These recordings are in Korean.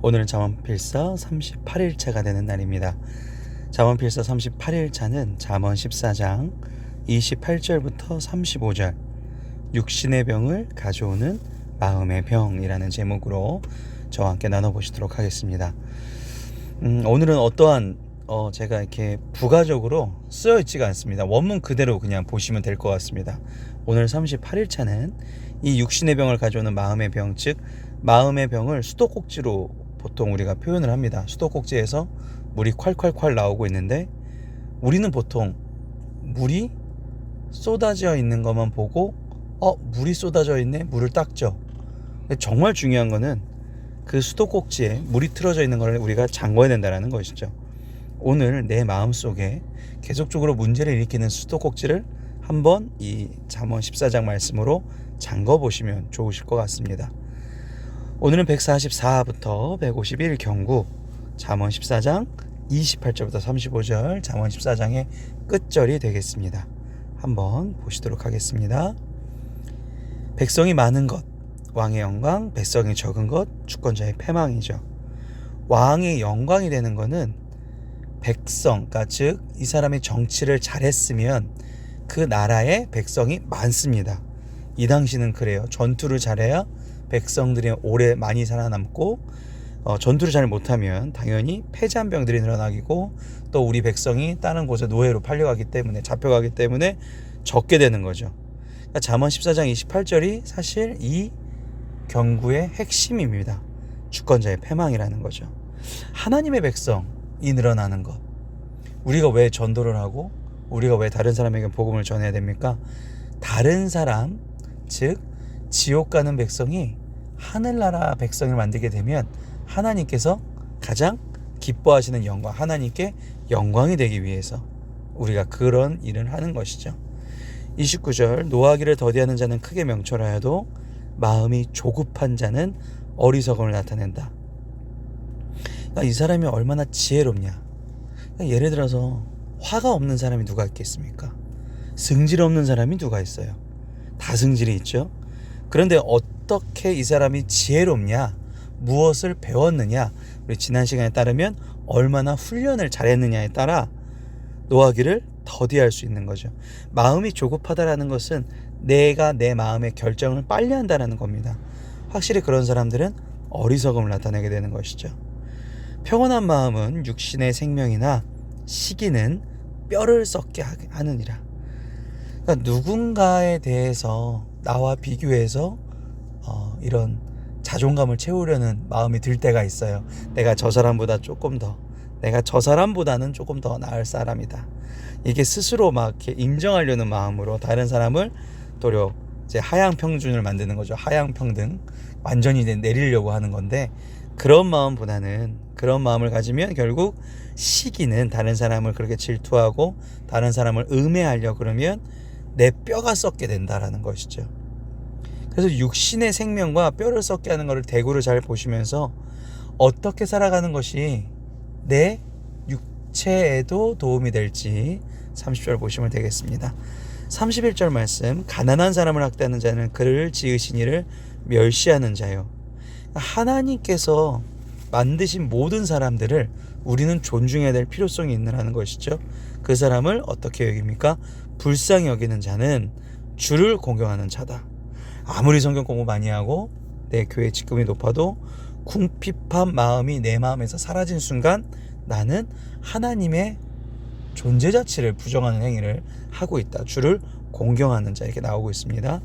오늘은 잠언필서 38일차가 되는 날입니다. 잠언필서 38일차는 잠언 14장 28절부터 35절 육신의 병을 가져오는 마음의 병이라는 제목으로 저와 함께 나눠보시도록 하겠습니다. 오늘은 어떠한 제가 이렇게 부가적으로 쓰여있지가 않습니다. 원문 그대로 그냥 보시면 될 것 같습니다. 오늘 38일차는 이 육신의 병을 가져오는 마음의 병, 즉 마음의 병을 수도꼭지로 보통 우리가 표현을 합니다. 수도꼭지에서 물이 콸콸콸 나오고 있는데 우리는 보통 물이 쏟아져 있는 것만 보고 물이 쏟아져 있네, 물을 닦죠. 근데 정말 중요한 거는 그 수도꼭지에 물이 틀어져 있는 걸 우리가 잠궈야 된다는 것이죠. 오늘 내 마음속에 계속적으로 문제를 일으키는 수도꼭지를 한번 이 잠언 14장 말씀으로 잠궈 보시면 좋으실 것 같습니다. 오늘은 144부터 151 경구 잠언 14장 28절부터 35절 잠언 14장의 끝절이 되겠습니다. 한번 보시도록 하겠습니다. 백성이 많은 것, 왕의 영광, 백성이 적은 것, 주권자의 패망이죠. 왕의 영광이 되는 것은 백성, 그러니까 즉 이 사람이 정치를 잘했으면 그 나라에 백성이 많습니다. 이 당시는 그래요. 전투를 잘해야 백성들이 오래 많이 살아남고 전투를 잘 못하면 당연히 폐잔 병들이 늘어나고 또 우리 백성이 다른 곳에 노예로 팔려가기 때문에 잡혀가기 때문에 적게 되는 거죠. 그러니까 잠언 14장 28절이 사실 이 경구의 핵심입니다. 주권자의 패망이라는 거죠. 하나님의 백성이 늘어나는 것. 우리가 왜 전도를 하고 우리가 왜 다른 사람에게 복음을 전해야 됩니까? 다른 사람, 즉 지옥 가는 백성이 하늘나라 백성을 만들게 되면 하나님께서 가장 기뻐하시는 영광, 하나님께 영광이 되기 위해서 우리가 그런 일을 하는 것이죠. 29절 노하기를 더디하는 자는 크게 명철하여도 마음이 조급한 자는 어리석음을 나타낸다. 그러니까 이 사람이 얼마나 지혜롭냐. 그러니까 예를 들어서 화가 없는 사람이 누가 있겠습니까? 승질 없는 사람이 누가 있어요? 다 승질이 있죠. 그런데 어떻게 이 사람이 지혜롭냐, 무엇을 배웠느냐, 우리 지난 시간에 따르면 얼마나 훈련을 잘했느냐에 따라 노하기를 더디할 수 있는 거죠. 마음이 조급하다라는 것은 내가 내 마음의 결정을 빨리 한다는 겁니다. 확실히 그런 사람들은 어리석음을 나타내게 되는 것이죠. 평온한 마음은 육신의 생명이나 시기는 뼈를 썩게 하느니라. 그러니까 누군가에 대해서 나와 비교해서 이런 자존감을 채우려는 마음이 들 때가 있어요. 내가 저 사람보다 내가 저 사람보다는 조금 더 나을 사람이다. 이게 스스로 막 이렇게 인정하려는 마음으로 다른 사람을 도려 이제 하향 평준을 만드는 거죠. 하향 평등, 완전히 이제 내리려고 하는 건데 그런 마음을 가지면 결국 시기는 다른 사람을 그렇게 질투하고 다른 사람을 음해하려 그러면 내 뼈가 썩게 된다라는 것이죠. 그래서 육신의 생명과 뼈를 썩게 하는 것을 대구를 잘 보시면서 어떻게 살아가는 것이 내 육체에도 도움이 될지 30절 보시면 되겠습니다. 31절 말씀, 가난한 사람을 학대하는 자는 그를 지으신 이를 멸시하는 자요. 하나님께서 만드신 모든 사람들을 우리는 존중해야 될 필요성이 있는 것이죠. 그 사람을 어떻게 여깁니까? 불쌍히 여기는 자는 주를 공경하는 자다. 아무리 성경 공부 많이 하고 내 교회 직급이 높아도 궁핍한 마음이 내 마음에서 사라진 순간 나는 하나님의 존재 자체를 부정하는 행위를 하고 있다. 주를 공경하는 자, 이렇게 나오고 있습니다.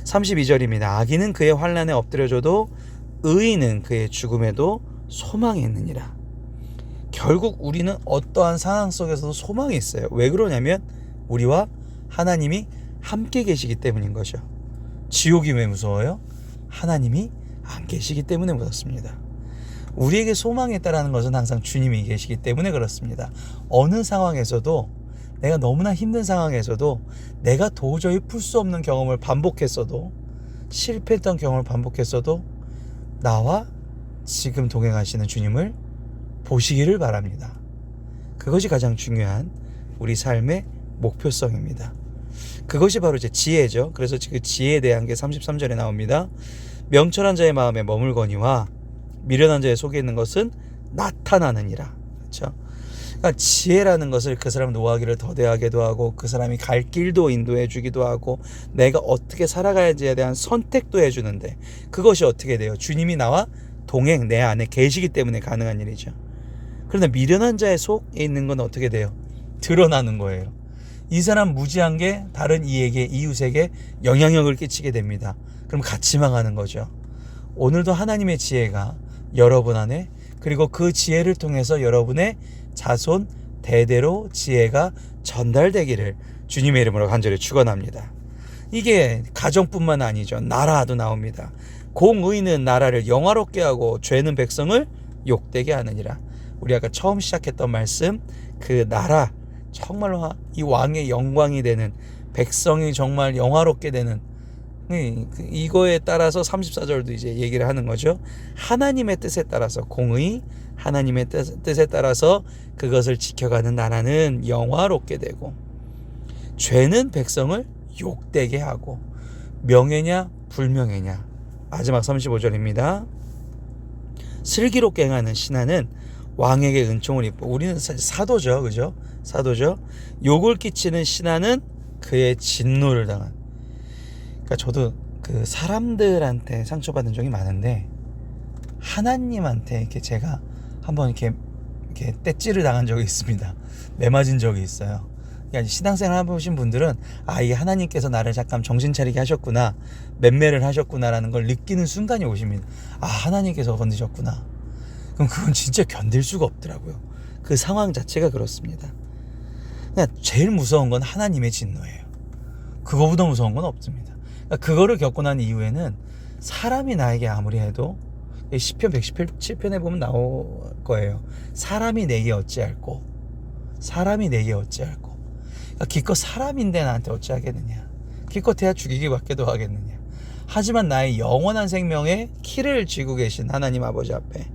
32절입니다. 악인은 그의 환난에 엎드려져도 의인은 그의 죽음에도 소망이 있느니라. 결국 우리는 어떠한 상황 속에서도 소망이 있어요. 왜 그러냐면 우리와 하나님이 함께 계시기 때문인 거죠. 지옥이 왜 무서워요? 하나님이 안 계시기 때문에 무섭습니다. 우리에게 소망이 있다는 것은 항상 주님이 계시기 때문에 그렇습니다. 어느 상황에서도 내가 너무나 힘든 상황에서도 내가 도저히 풀 수 없는 경험을 반복했어도 실패했던 경험을 반복했어도 나와 지금 동행하시는 주님을 보시기를 바랍니다. 그것이 가장 중요한 우리 삶의 목표성입니다. 그것이 바로 이제 지혜죠. 그래서 그 지혜에 대한 게 33절에 나옵니다. 명철한 자의 마음에 머물거니와 미련한 자의 속에 있는 것은 나타나느니라. 그렇죠? 그러니까 지혜라는 것을 그 사람 노하기를 더대하게도 하고 그 사람이 갈 길도 인도해 주기도 하고 내가 어떻게 살아가야지에 대한 선택도 해주는데 그것이 어떻게 돼요? 주님이 나와 동행 내 안에 계시기 때문에 가능한 일이죠. 그런데 미련한 자의 속에 있는 건 어떻게 돼요? 드러나는 거예요. 이 사람 무지한 게 다른 이에게 이웃에게 영향력을 끼치게 됩니다. 그럼 같이 망하는 거죠. 오늘도 하나님의 지혜가 여러분 안에 그리고 그 지혜를 통해서 여러분의 자손 대대로 지혜가 전달되기를 주님의 이름으로 간절히 축원합니다. 이게 가정뿐만 아니죠. 나라도 나옵니다. 공의는 나라를 영화롭게 하고 죄는 백성을 욕되게 하느니라. 우리 아까 처음 시작했던 말씀 그 나라 정말로 이 왕의 영광이 되는 백성이 정말 영화롭게 되는 이거에 따라서 34절도 이제 얘기를 하는 거죠. 하나님의 뜻에 따라서 공의 하나님의 뜻에 따라서 그것을 지켜가는 나라는 영화롭게 되고 죄는 백성을 욕되게 하고 명예냐 불명예냐. 마지막 35절입니다. 슬기롭게 행하는 신하는 왕에게 은총을 입고 우리는 사도죠. 그죠? 사도죠. 욕을 끼치는 신하는 그의 진노를 당한. 그러니까 저도 그 사람들한테 상처받은 적이 많은데 하나님한테 이렇게 제가 한번 이렇게 떼찌를 당한 적이 있습니다. 매맞은 적이 있어요. 그러니까 신앙생활 해보신 분들은 이게 하나님께서 나를 잠깐 정신 차리게 하셨구나, 맴매를 하셨구나라는 걸 느끼는 순간이 오십니다. 하나님께서 건드셨구나. 그럼 그건 진짜 견딜 수가 없더라고요. 그 상황 자체가 그렇습니다. 그냥 제일 무서운 건 하나님의 진노예요. 그거보다 무서운 건 없습니다. 그러니까 그거를 겪고 난 이후에는 사람이 나에게 아무리 해도 시편 117편에 보면 나올 거예요. 사람이 내게 어찌할꼬 사람이 내게 어찌할꼬. 그러니까 기껏 사람인데 나한테 어찌하겠느냐. 기껏해야 죽이기 밖에도 하겠느냐. 하지만 나의 영원한 생명에 키를 쥐고 계신 하나님 아버지 앞에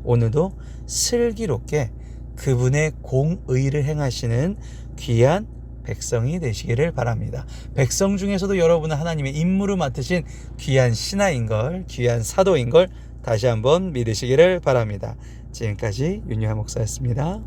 오늘도 슬기롭게 그분의 공의를 행하시는 귀한 백성이 되시기를 바랍니다. 백성 중에서도 여러분은 하나님의 임무를 맡으신 귀한 신하인 걸, 귀한 사도인 걸 다시 한번 믿으시기를 바랍니다. 지금까지 윤유하 목사였습니다.